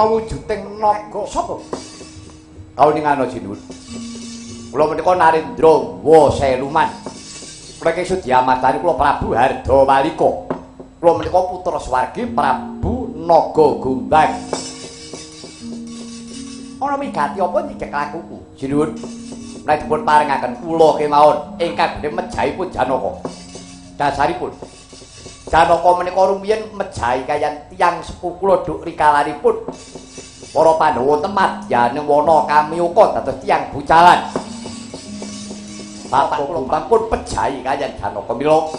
wujuding naga sapa? Kauningana Jinuwun. Kula menika Narendra Waseluman. Kula iki Sudyamadani kula Prabu Hardawalika. Kula menika putra swargi Prabu Nagagombang. Ana migati apa nyikek lakuku? Jinuwun. Menawi dipun paringaken kula kemawon ingkang badhe mejahipun Janaka. Dasaripun Janaka menika rumiyin mejahi kaliyan tiyang sepuh kula duk rikalanipun. Para Pandhawa temadyaning wana kamiyuka dados tiyang bucalan. Bapak kula pun pejahi kaliyan Janaka mila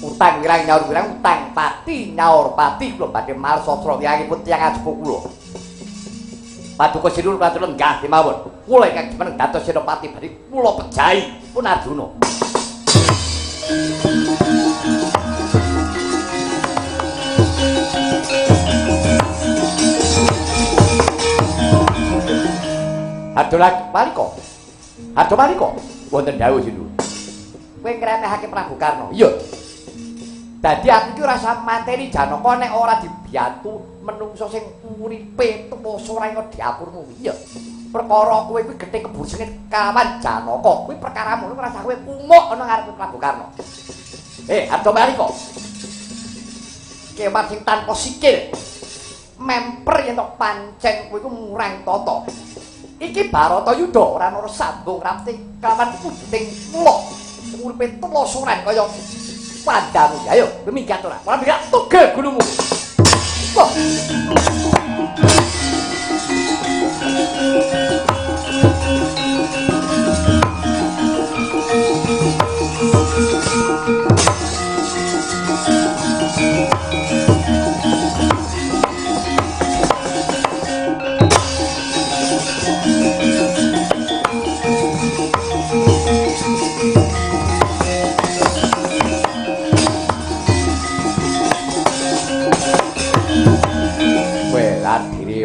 utang wirang nyaur wirang utang pati nyaur pati kula badhe malsastra tiyangipun tiyang sepuh kula. Paduka Sinuwun katur lenggah kemawon. Kula ingkang jumeneng dados senopati badhe kula pejahi pun Arjuna. Hardawalika wonten dawuh Sinuwun. Kowe ngrenehake Prabu Karna. Iya. Dadi aku iki ora usah mateni Janaka nek ora dibiyantu menungso sing uripe tuwasa ora iso diapurmu. Iya. Perkara kowe kuwi getih keburu sengit kawan Janaka. Kuwi perkaramu ora usah kowe kumuk ana ngarepe Prabu Karna. Hardawalika. Kewan sing tanpa sikil. Memper yen tok pancen kowe iku murang tata. Iki Baratayuda ora ana sambung rapti kawan wujuding kula. Uripe tuwasa ora kaya pandamu. Ayo, minggat ora. Ora minggat tugel gulumu. Wah.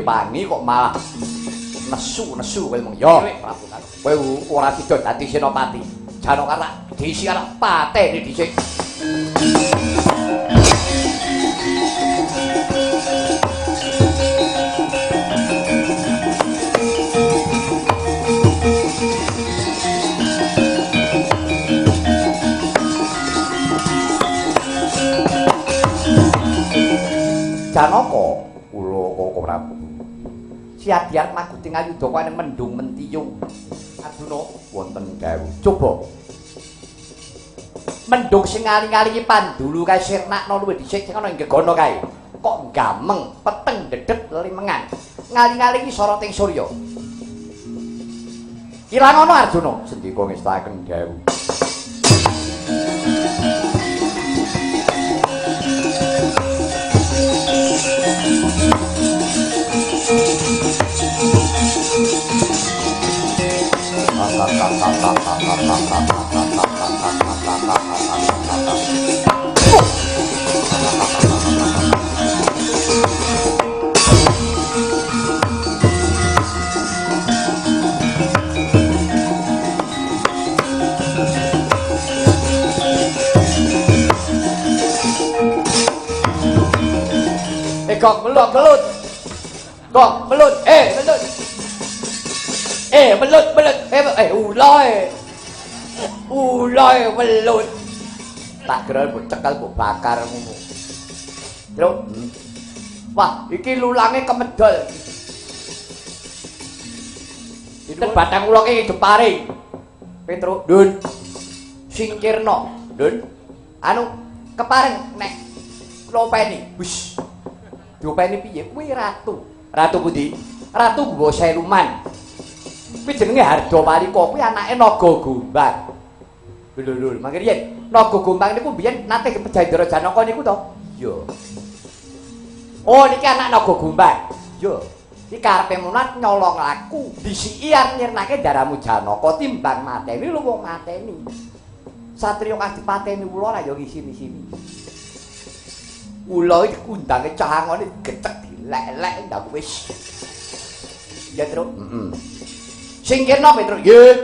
Wangi kok malah nesu-nesu kowe mung ya Prabu Karna. Kowe ora sida dadi senopati. Janaka tak disi arep pateni dhisik. Janaka kula Prabu. Siadian maguting ayuda kok ning mendung mentiyung. Arjuna wonten dawuh. Coba. Mendung sing ngali-ngali pandulu kae sirnakna luwih dhisik sing ana ing gegana kae. Kok gameng, peteng dedet limengan. Ngali-ngali iki soroting surya. Ilang ana Arjuna sendika ngestaken dawuh. Kok melut. Melut. Uloy melut. Tak kira mbok cekel mbok bakar ngono. Terus wah, iki lulange kemedol. Itu batang ulo iki depare. Petruk, Dun. Singkirna, Dun. Anu kepareng nek klopeni. Wis. Diopeni piye? Kuwi ratu. Ratu pundi? Ratu Waseluman. Kuwi jenenge Hardawalika, kuwi anake Nagagombang. Lho, mangke riyen Nagagombang niku biyen nate Pejandara Janaka niku to? Iya. Oh, niki anak Nagagombang. Iya. Iki karepe munat nyolong aku, disiki arep nyirnake daramu Janaka timbang mateni lho wong mateni. Satriya kang dipateni ula ra ya ngisini-sini. Ula iki kundange cahangane gecek dilek-lek ndak wis. Ya, Truk. Singkirna Petruk. Nggih.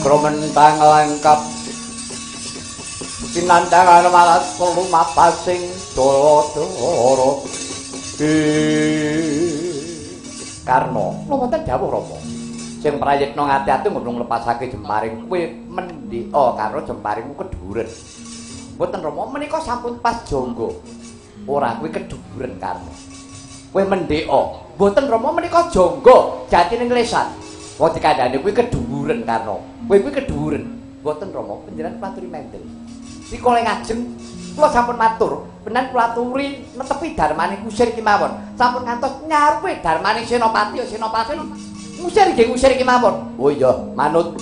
negara mentang lengkap pinandangan malas telu mapasing dara Karno lho wonten dawuh Rama sing prayitna ngati-ati ngomong lepasake jemparing kowe mendika karo jemparingmu keduren mboten Rama menika sampun pas jangga ora kuwi keduren Karno kowe mendika mboten Rama menika jangga jatine nglesan wong dikandhani kuwi keduren Karno kowe kuwi keduren mboten Rama panjenengan paturi mendel rikala ngajeng kula sampun matur benan kula aturi netepi darmane kusir iki mawon sampun ngantos nyarupe darmane Senopati ya Senopati ngusir nggih ngusir iki mawon oh iya manut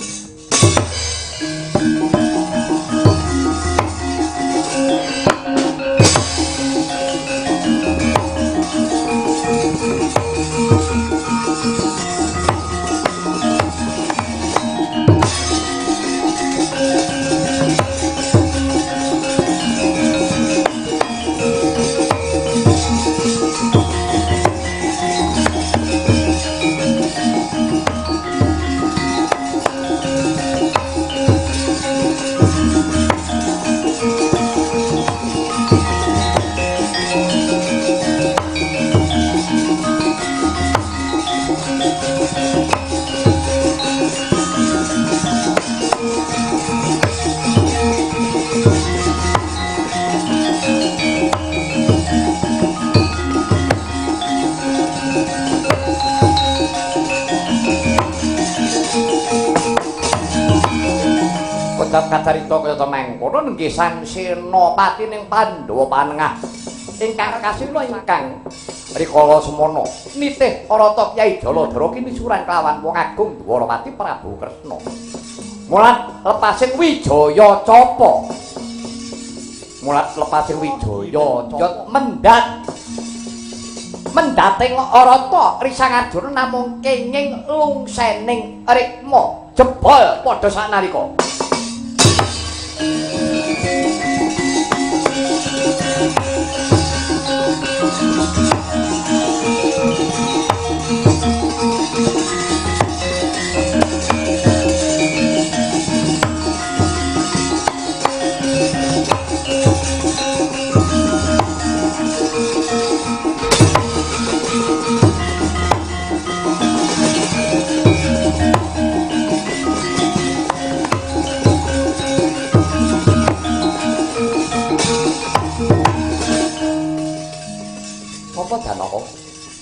kacarita kaya ta mangkono nggih Sang Senopati ning Pandhawa Panengah ingkang kasila ingkang rikala semana nitih Arata Kyai Jaladara kini suran kelawan wong agung Dwarawati Prabu Kresna mulat lepasing Wijaya Capa mulat lepasing Wijaya Jot mendating Arata Risang Arjuna namung kenging lungsening rikma jebol padha sanalika Danaka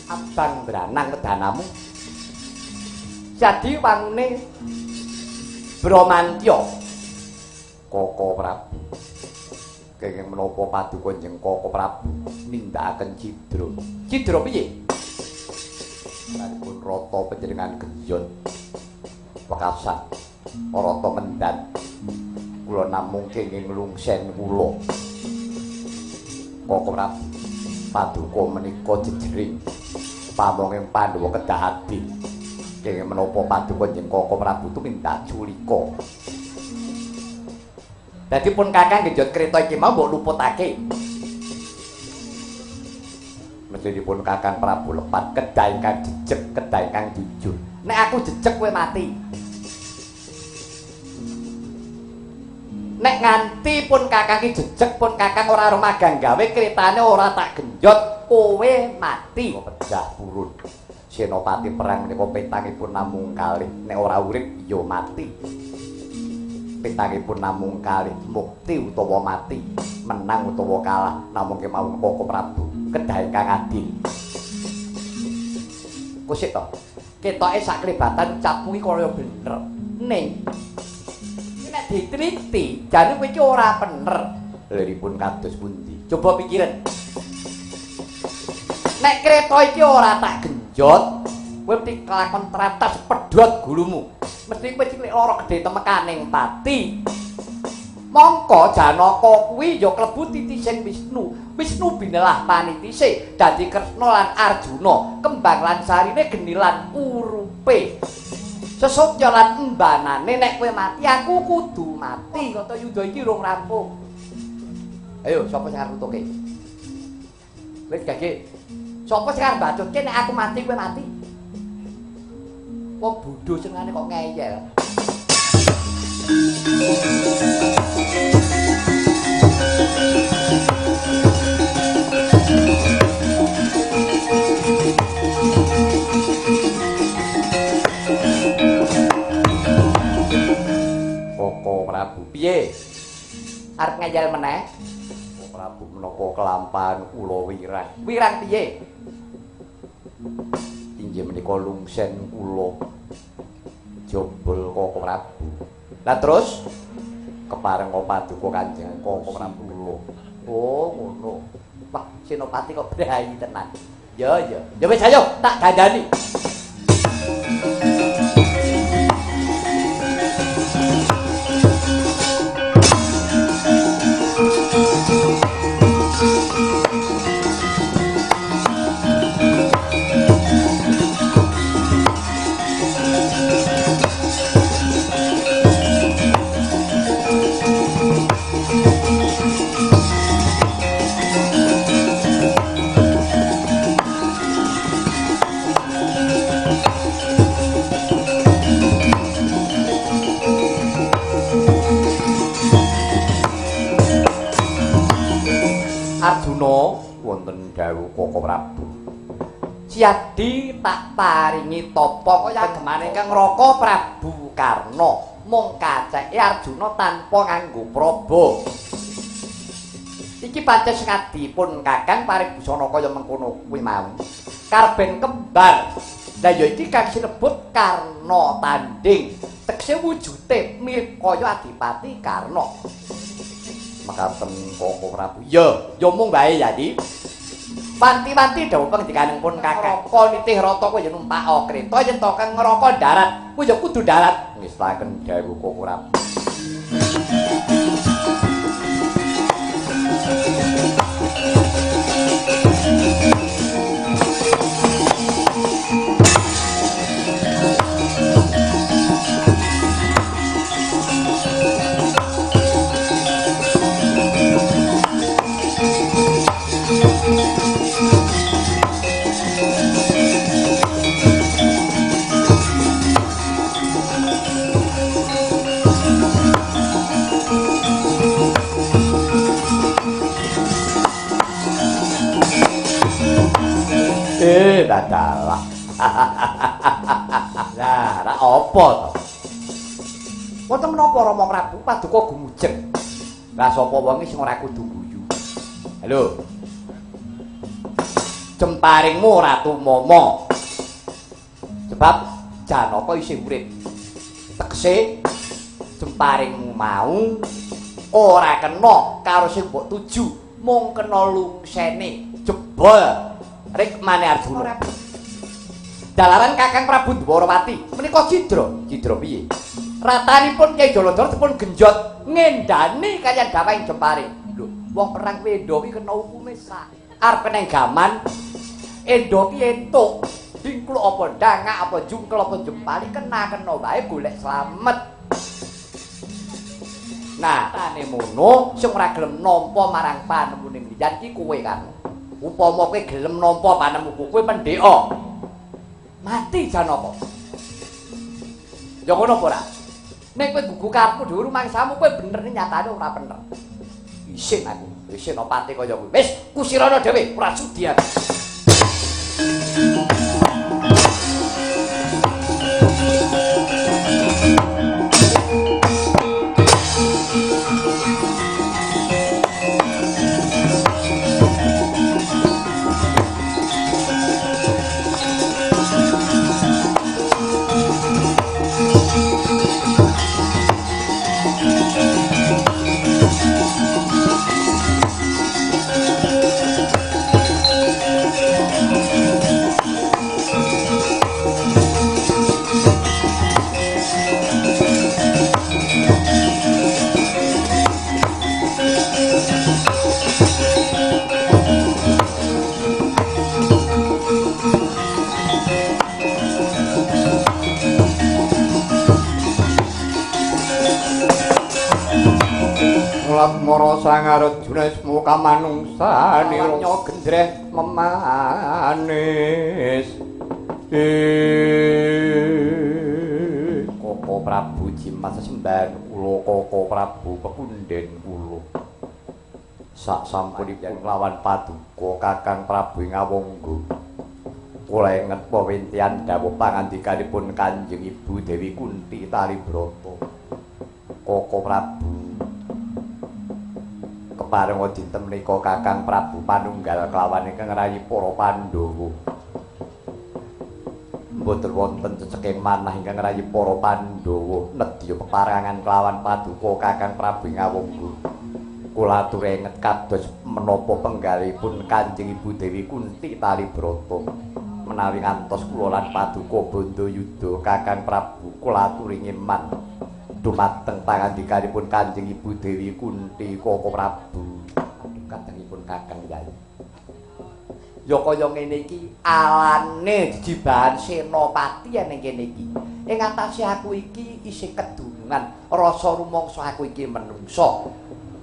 abang branang kedanamu jadi wangune Bramantya Koko Prabu kenging menapa paduka njeng Koko Prabu nindakaken cidra piye sampun rata panjenengan genjot wekasan rata mendan kula namung kenging lungsen kula Koko Prabu paduka menika jejering pamonging Pandhawa kedah ati kenging menapa paduka njeng Koko Prabu tumindak culika dadi pun Kakang genjot kreta iki mau mbok luputake mestipun Kakang Prabu lepat kedah ingkang jejeg kedah ingkang jujur nek aku jejeg kowe mati nek nganti pun Kakang iki jejeg pun Kakang ora rumagang gawe kretane ora tak genjot kowe mati pecah purun Senopati perang menika petangipun namung kalih nek ora urip ya mati petangipun namung kalih mukti utawa mati menang utawa kalah namung kemawon Koko Prabu kedah ingkang adil kusik to ketoke sak klebatan ucapmu iki kaya bener ning nek diteliti jane kowe iki ora bener liripun kados pundi coba pikiran nek kreta iki ora tak genjot kowe mesti kelakon tratas pedhot gulumu mesti kowe cilik lara gedhe temekaning pati mongko Janaka kuwi ya klebu titising Wisnu binelah panitise dadi Kresna lan Arjuna kembang lan sarine geni lan urupe sesukya lan embanane nek kowe mati aku kudu mati kata yudha iki rung rampung ayo sapa sing arep nutuke wis gage sapa sing arep bacutke nek aku mati kowe mati wong bodho senengane kok ngeyel Koko Prabu piye? Arep ngayal meneh? Koko Prabu menapa kelampahan kula wirang. Wirang piye? Inggih menika lungsen kula jobol Koko Prabu. Lah terus kepareng paduka Kanjeng Koko Prabu kula. Oh, ngono. Wah, Senopati kok brahi tenan. Ya, ya. Ya wis ayo tak dandani. Arjuna wonten dawuh Koko Prabu. Siadi tak paringi tapa kaya gemane Kang Raka Prabu Karna. Mung kaceke Arjuna tanpa nganggo praba. Iki pancen ngadipun Kakang paribusana kaya mengkono kuwi mau. Karben kembar. Lah ya iki kang sinebut Karna tanding. Tegese wujute mirip kaya Adipati Karna. Mekaten Koko Prabu. Ya mung wae ya, Di. Wanti-wanti dawuh pangdikaning pun Kakang. Raka nitih rata kowe ya numpak kreta yen to Kang Raka darat, kowe ya kudu darat. Ngestaken dawuh Koko Prabu. Dadalah. Lah, ra apa to? Wonten menapa Rama Prabu paduka gumujeg? Lah sapa wonge sing ora kudu guyu? Halo. Jemparingmu Ratu Momo. Sebab Janaka isih urip. Tegese jemparingmu mau ora kena karo sing mbok tuju, mung kena lungsene jebol. Rikmane Arjuna. Dalaran Kakang Prabu Dwarawati menika cidra. Cidra piye? Ratanipun Kyai Jalandhara dipun genjot ngendani kaliyan dawahing Jemparing. Lho, wong perang kuwi endo kuwi kena hukume sak. Arep nenggaman endo ki entuk. Bingklu apa dangak apa jungkel apa jempali kena wae golek slamet. Nah, tane mono sing ora gelem nampa marang panemuning liyan ki kowe kan. Upama kowe gelem nampa panemuku kowe pendheka. Mati Janaka. Ya ngono apa ora? Nek kowe gugu karepmu dhewe rumangsamu kowe bener nyatane ora bener. Isin aku, isin opate kaya kowe. Wis kusirana dhewe, ora sudi aku. Latmara Sangarjuna Smuka manungsanira gendreh memanis. Koko Koko Prabu Jimat sesembahan kula Koko Prabu pekunden kula. Sak sampunipun lawan paduka Kakang Prabu Ngawangga. Kula inget pawintian dawuh pangandikanipun Kanjeng Ibu Dewi Kunti Talibrata. Koko Prabu keparenga dinten menika Kakang Prabu panunggal kelawan ingkang rayi para Pandhawa. Mboten wonten ceceking manah ingkang rayi para Pandhawa nedya peparangan kelawan paduka Kakang Prabu Ngawangga. Kula atur inget kados menapa penggalipun Kanjeng Ibu Dewi Kunti Talibrata. Menawi ngantos kula lan paduka Bandayuda Kakang Prabu kula aturi ngeman dumateng pangandikanipun Kanjeng Ibu Dewi Kunti Koko Prabu. Aduh katengipun Kakang Yayi. Ya kaya ngene iki alane jejibahan senopati ning kene iki. Ing atase aku iki isih kedunungan rasa rumangsa aku iki menungsa.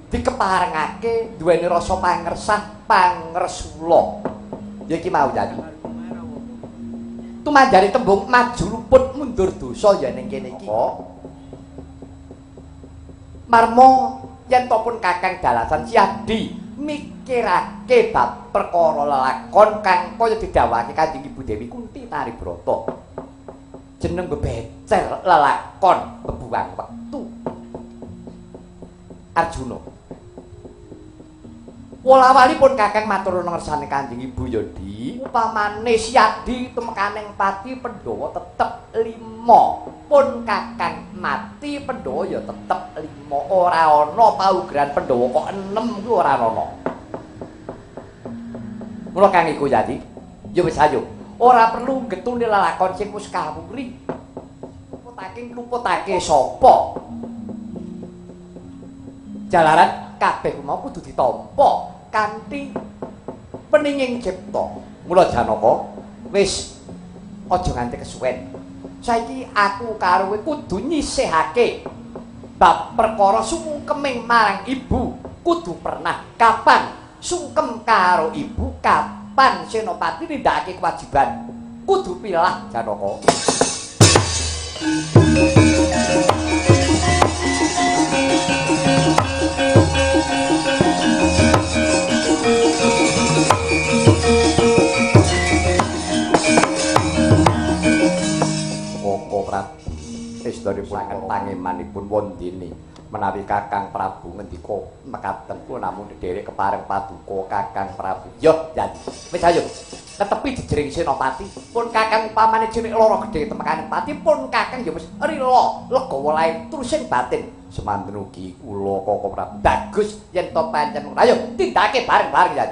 Dikeparengake duweni rasa pangresah pangresula. Ya iki mau jadi. Tumanjari tembung maju luput mundur dosa ya ning kene iki. Marmo yen to pun Kakang Dalasan Siadi mikirake bab perkara lelakon kang kaya didhawuhake Kanjeng Ibu Dewi Kunti Talibrata. Jeneng bebecer lelakon bebuang wektu. Arjuna. Wolawalipun Kakang matur nuwun ngersane Kanjeng Ibu Yodi, upamane Siadi tumekaning pati Pandhawa tetep 5. Pun Kakang mati Pandhawa ya tetep 5. Ora ana paugeran Pandhawa kok 6 ku ora ana. Mula Kang iku Yadi, ya wis ayo. Ora perlu getune lelakon sing wis kawuri. Luputake sapa? Jalaran kabeh mau kudu ditampa kanthi peninging cipta. Mula Janaka wis aja nganti kesuwen. Saiki aku karo kowe kudu nyisihake bab perkara sungkeming marang ibu. Kudu pernah kapan sungkem karo ibu, kapan senopati nindakake kewajiban. Kudu pilah Janaka. Koko Prabu isthanipun pangemanipun wondene menawi Kakang Prabu ngendika mekaten kula namung dhederek kepareng paduka Kakang Prabu. Yo, jadi wis ayo netepi jejering senopati. Pun Kakang upamane cilik lara gedhe temekaning pati pun Kakang ya wis rila legawa lair trusing batin. Semanten ugi kula Koko Prabu bagus yen to pancen. Ayo tindake bareng-bareng ya.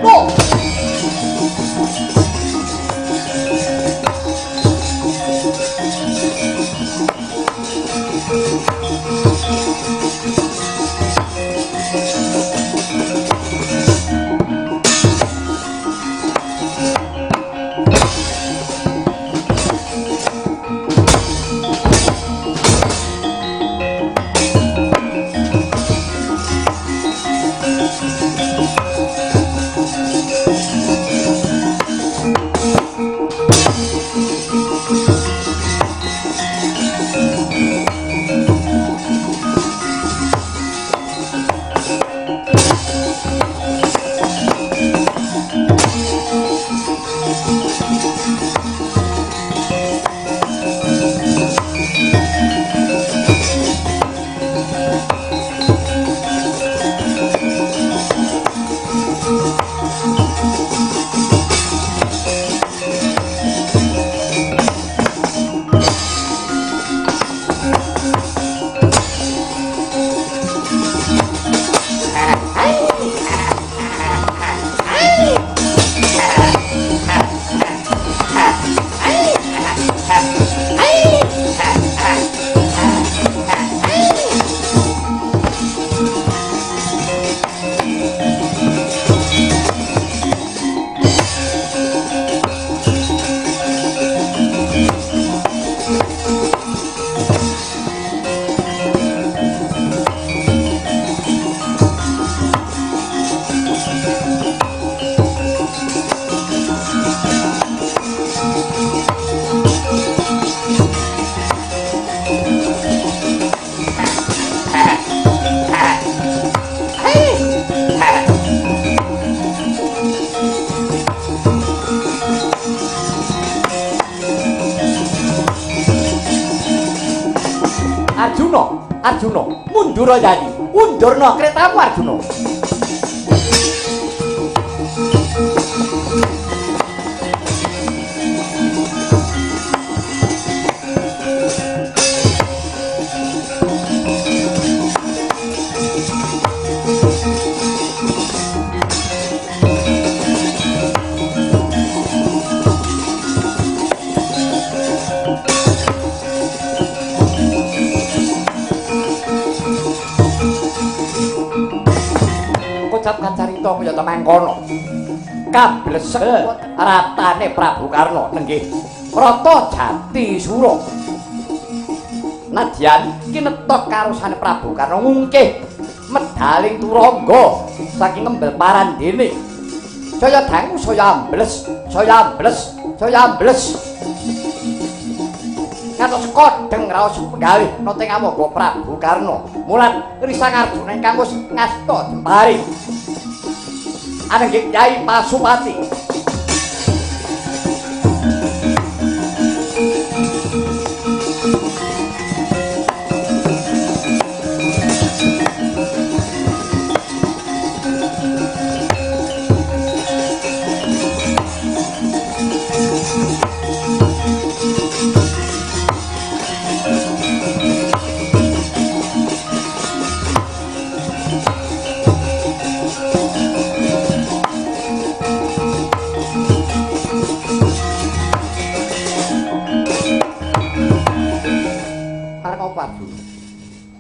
Oh! Arjuna, mundura Yayi. Undurna kretamu Arjuna. Kocap kacarita kaya temangkono. Kablesek ratane Prabu Karna nenggih Rata Jati Sura. Nadyan kinetok karosane Prabu Karna ngungkih medaling turangga saking ngembel parandene. Saya dangu saya ambles. Ngantos kodheng raos penggalih nate ngamangga Prabu Karna. Mulan risang Arjuna ingkang wis ngasta jembari. Anenggih Nyai Pasupati.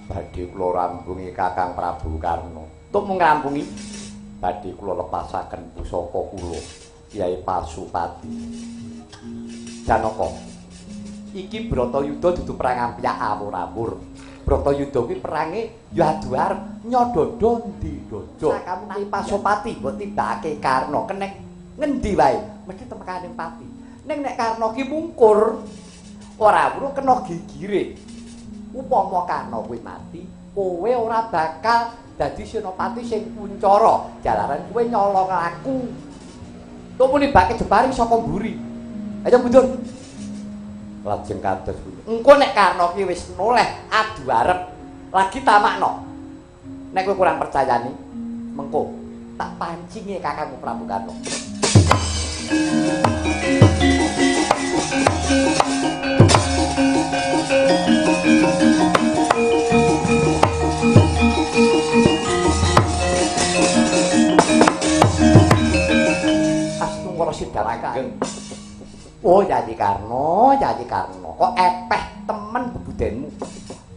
Badhe kula rampungi Kakang Prabu Karna. Tuk mung ngrampungi badhe kula lepasaken pusaka kula Kyai Pasupati. Janaka, iki Bratayuda dudu perang ampiak awur-awur. Bratayuda kuwi perange ya adu arep nyodhodho ndi-dodho. Sakamu Kyai Pasupati mbok tibake Karna keneng ngendi wae mesti temekaning pati. Ning nek Karna ki mungkur ora wuru kena gigire. Upama Karna kuwi mati, kowe ora bakal dadi senopati sing kuncara, jalaran kowe nyolong aku. Tumuni bake jebari saka mburi. Ayo mundur. Lajeng kados kuwi. Engko nek Karna ki wis noleh adu arep, lagi tamakno. Nek kowe kurang percayani, mengko tak pancinge Kakangmu Prabu Karna. Sidang Ageng. Oh Yayi Karna, kok epeh temen bebudenmu.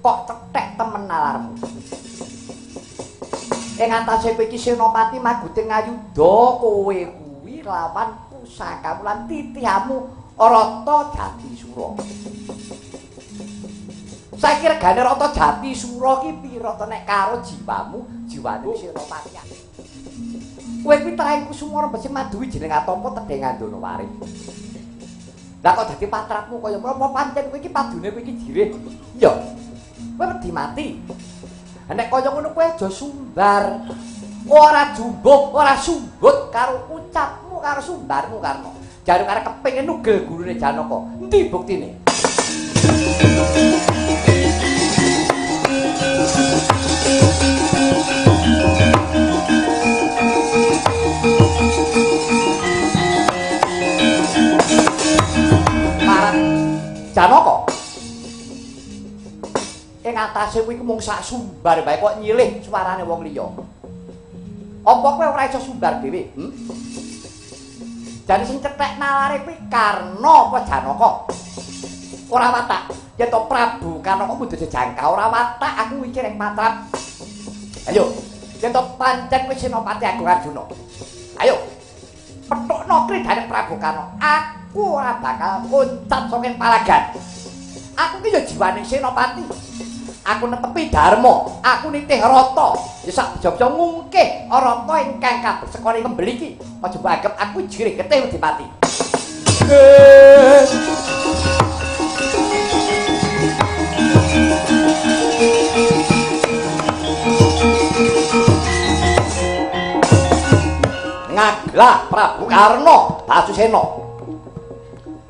Kok cethek temen nalarmu. Ing atase kowe iki senopati maguting ayuda, kowe kuwi lawan pusakamu lan titihamu Rata Jati Sura. Saiki regane Rata Jati Sura ki pira to nek karo jiwamu, jiwane senopati. Kowe kuwi traengku sumara besi maduwi jeneng atampa tedhe ngandana wari. Lah kok dadi patrapmu kaya apa pancen kowe iki padune kowe iki jireh. Iya. Kowe wedi mati. Nek kaya ngono kowe aja sumbar. Ora jumbuk, ora sumbut karo ucapmu karo sumbarmu Karna. Jaruk arek kepengin nugel gurune Janaka. Endi buktine? Janaka. Ing atase kuwi mung sak sumbar bae kok nyilih suarane wong liya. Apa kowe ora iso sumbar dhewe? Jane sing cethek nalare kuwi Karna apa Janaka? Ora watak. Yen to Prabu Karna kok kudu dijangka ora watak aku mikir ing patrap. Ayo, yen to pancen kowe senopati Agung Arjuna. Ayo. Petukno kridane Prabu Karna. Aku ora bakal loncat saking palagan. Aku ki ya jiwane senopati. Aku netepi dharma, aku nitih rata. Ya sak jogja ngungkih rata ingkang kabesek ngembel iki. Aja mbok anggap aku jirih getih wedi mati. Ngaglah Prabu Karna Basusena.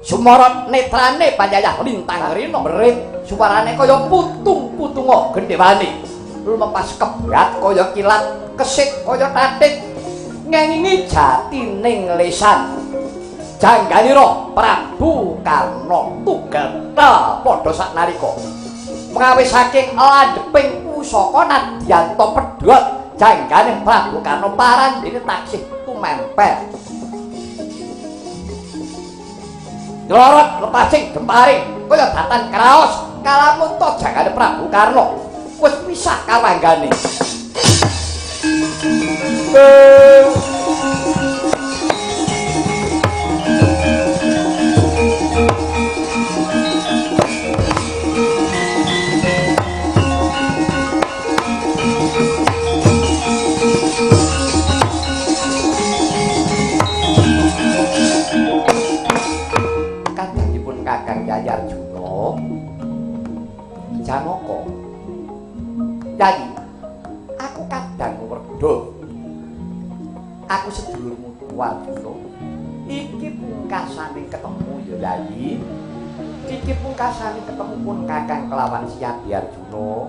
Sumorot netrane panjayah lintang rino merit suarane kaya putung-putunga gendhewane lumepas kebat kaya kilat kesik kaya tatik ngengingi jatining lesan janggalira Prabu Karna tugata padha saknalika mengawi saking landheping pusaka nadyanto pedhot jangganing Prabu Karna parandene taksih tumempel Lorot lepasing gemparing kaya datan kraos kalamun to jagane Prabu Karna wis pisah kawanggane Kakang Yayarjuna Janaka Yayi aku kadang werda aku sedulurmu Arjuna iki pungkasane ketemu ya Yayi iki pungkasane ketemu pun Kakang kelawan Siyadi Arjuna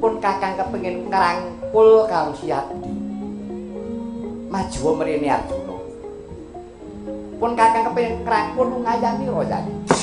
pun Kakang kepengin ngrangkul karo Siyadi maju mrene Arjuna pun Kakang kepengin ngrangkul ngayani ro Yayi